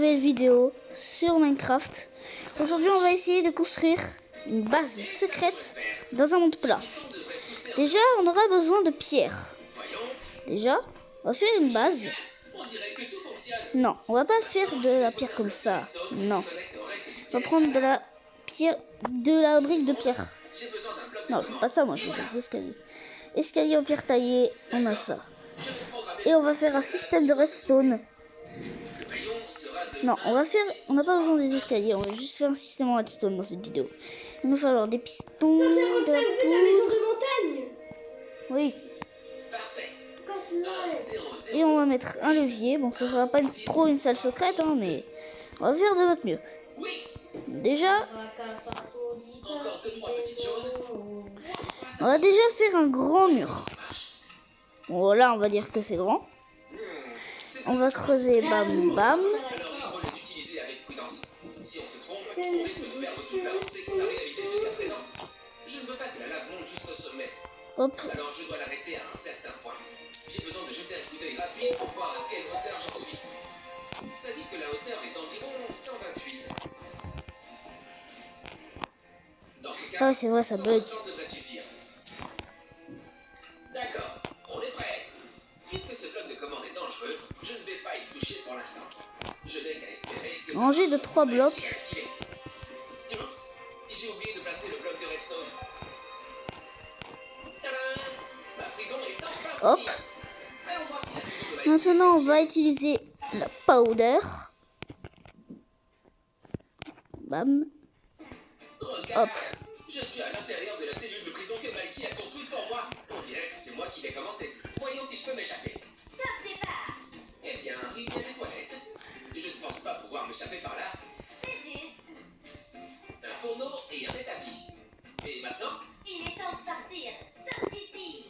nouvelle vidéo sur Minecraft. Aujourd'hui on va essayer de construire une base secrète dans un monde plat. Déjà on aura besoin de pierres. Déjà on va faire une base. Non, on va pas faire de la pierre comme ça. Non. On va prendre de la pierre, de la brique de pierre. Non, je veux pas de ça, moi je veux des escaliers. Escalier en pierre taillée, on a ça. Et on va faire un système de redstone. Non, on n'a pas besoin des escaliers, on va juste faire un système en redstone dans cette vidéo. Il nous falloir des pistons, de la poudre. Oui. Et on va mettre un levier. Bon, ça sera pas trop une salle secrète, hein, mais on va faire de notre mieux. Déjà, on va déjà faire un grand mur. Bon, là, on va dire que c'est grand. On va creuser, bam, bam. Hop. Alors je dois l'arrêter à un certain point. J'ai besoin de jeter un coup d'œil rapide pour voir à quelle hauteur j'en suis. Ça dit que la hauteur est d'environ 128. Dans ce cas, ah, c'est vrai, ça bug. D'accord, on est prêt. Puisque ce bloc de commande est dangereux, je ne vais pas y toucher pour l'instant. Je n'ai qu'à espérer que ranger de 3 blocs. Oups, j'ai oublié de placer le bloc de redstone. Hop. Maintenant, on va utiliser la powder. Bam. Hop. Je suis à l'intérieur de la cellule de prison que Mikey a construite pour moi. On dirait que c'est moi qui l'ai commencé. Voyons si je peux m'échapper. Top départ. Eh bien, il y a des toilettes. Je ne pense pas pouvoir m'échapper par là. C'est juste. Un fourneau et un établi. Et maintenant? Il est temps de partir. Sors d'ici.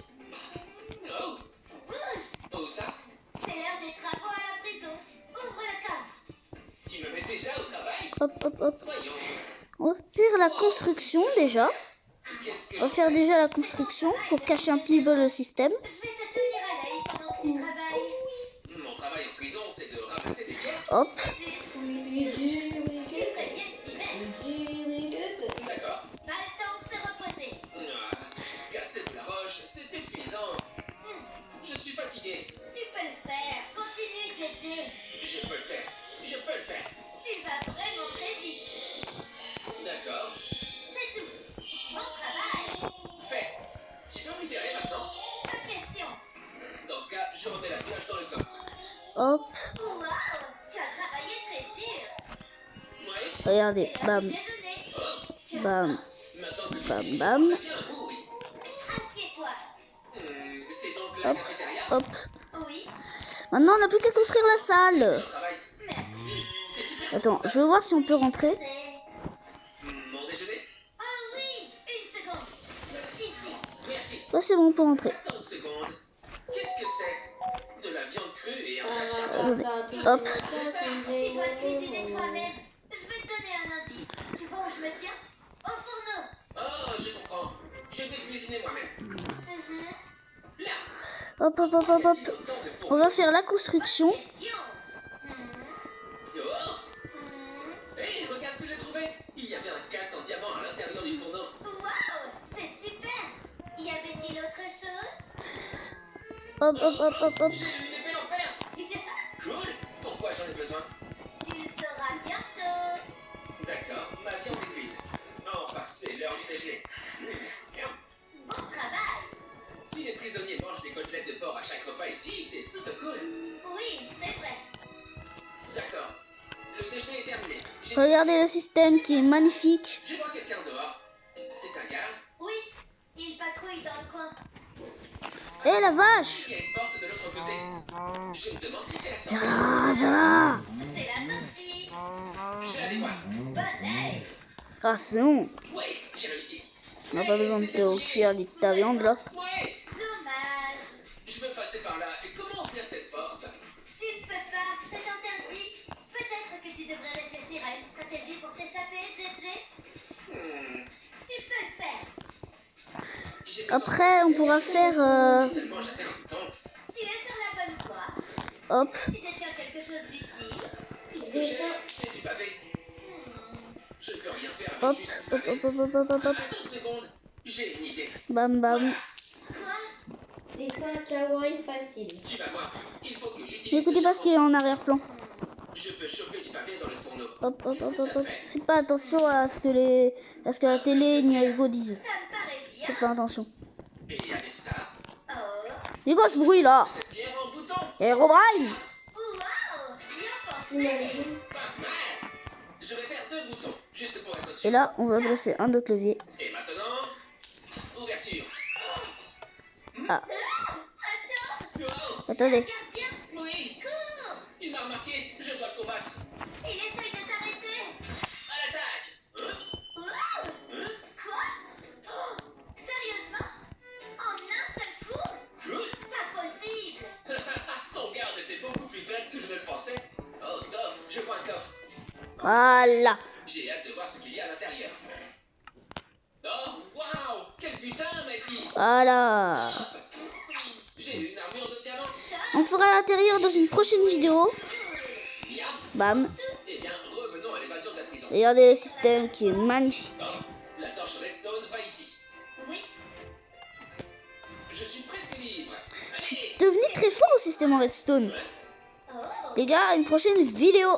Oh. Bouge. Où ça? C'est l'heure des travaux à la prison. Ouvre le coffre. Tu me mets déjà au travail? Hop, hop, hop. Voyons. On va faire la construction déjà. On va faire déjà la construction pour cacher un petit peu le système. Je vais te tenir à l'œil pendant que tu travailles. Mon travail en prison, c'est de ramasser des pierres. Hop. D'accord. Pas le temps de se reposer. Casser de la roche, c'est épuisant. Je suis fatigué. Tu peux le faire. Continue, JJ. Je peux le faire. Je peux le faire. Tu vas vraiment très vite. D'accord. C'est tout. Bon travail. Fait. Tu peux me libérer maintenant? Pas de question. Dans ce cas, je remets la pioche dans le coffre. Hop. Wow, tu as travaillé très dur. Oui. Regardez, bam. Oh. Bam. Bam, bam. Assieds-toi. C'est donc la cafétéria? Hop. Oui. Maintenant, on n'a plus qu'à construire la salle. Merci. Attends, je veux voir si on peut rentrer. Mon déjeuner? Ah oui, une seconde. Ici. Merci. Là, c'est bon, on peut rentrer. Attends une seconde. Qu'est-ce que c'est? De la viande crue et un cachet. Hop. Tu dois cuisiner toi-même. Je vais te donner un indice. Tu vois où je me tiens? Au fourneau. Oh, je comprends. Je vais cuisiner moi-même. Là. Hop, hop, hop, hop, hop. On va faire la construction. Dehors. Hey, regarde ce que j'ai trouvé. Il y avait un casque en diamant à l'intérieur du fourneau. Waouh, c'est super. Y avait-il autre chose? Hop, hop, hop, hop, hop. J'ai une épée en fer. Cool. Pourquoi j'en ai besoin? Tu le sauras bientôt. D'accord, ma viande est cuite. Enfin, c'est l'heure du déjeuner. Bon travail. Si les prisonniers mangent des côtelettes de porc à chaque repas ici, c'est plutôt cool. Oui, c'est vrai. D'accord. Le déjeuner est terminé. Regardez le système qui est magnifique. Je vois quelqu'un dehors. C'est un garde? Oui, il patrouille dans le coin. Eh la vache! Il y a une porte de l'autre côté. Je me demande si c'est la sortie. Viens là! C'est la sortie. Je vais aller voir. Bonne aide. Ah c'est bon. Oui, j'ai réussi. On n'a pas besoin de te cuire de ta viande là. Ouais. Dommage. Je veux passer par là. Et comment ouvrir cette porte? Tu ne peux pas, c'est interdit. Peut-être que tu devrais réfléchir à une stratégie pour t'échapper, JJ. Tu peux le faire. Après, on pourra faire... Tu es sur la bonne voie. Hop. Tu détiens quelque chose d'utile. Hop, hop, hop, hop, hop, hop, hop. Attends une seconde, j'ai une idée. Bam, bam. Quoi? Des 5 kawaii faciles. Tu vas voir, il faut que j'utilise. N'écoutez pas ce qu'il y a en arrière-plan. Je peux chauffer du papier dans le fourneau. Hop, hop, Qu'est-ce hop, que hop, ça hop. fait? Faites pas attention à ce que la télé ni à Hugo disent. Ça me paraît bien. Faites pas attention. Et avec ça, Oh. C'est quoi ce bruit là? cette pierre en bouton. Herobrine! Wow. Bien pensé. Pas mal. Je vais faire 2 boutons, juste pour être Et sûr. là, on va placer un autre levier. Et maintenant, ouverture. Ah, Oh, attendez. Gardien. oui, Cours. il m'a remarqué, je dois le combattre. Il essaye de t'arrêter. À l'attaque. Wow. Quoi? Oh. Sérieusement? En un seul coup? Cool. Pas possible. Ton garde était beaucoup plus faible que je ne le pensais. Oh, top, je vois un coffre. Voilà. J'ai hâte de voir ce qu'il y a à l'intérieur. Oh, waouh, quel putain, Mikey. Voilà. J'ai une armure de diamant. On fera l'intérieur dans une prochaine vidéo. Miam. Bam. Eh bien, revenons à l'évasion de la prison. Regardez le système qui est magnifique. Oh, la torche redstone va ici. Oui. Je suis presque libre. Je Allez. suis devenu très fort au système en redstone. Ouais. Oh. Les gars, une prochaine vidéo.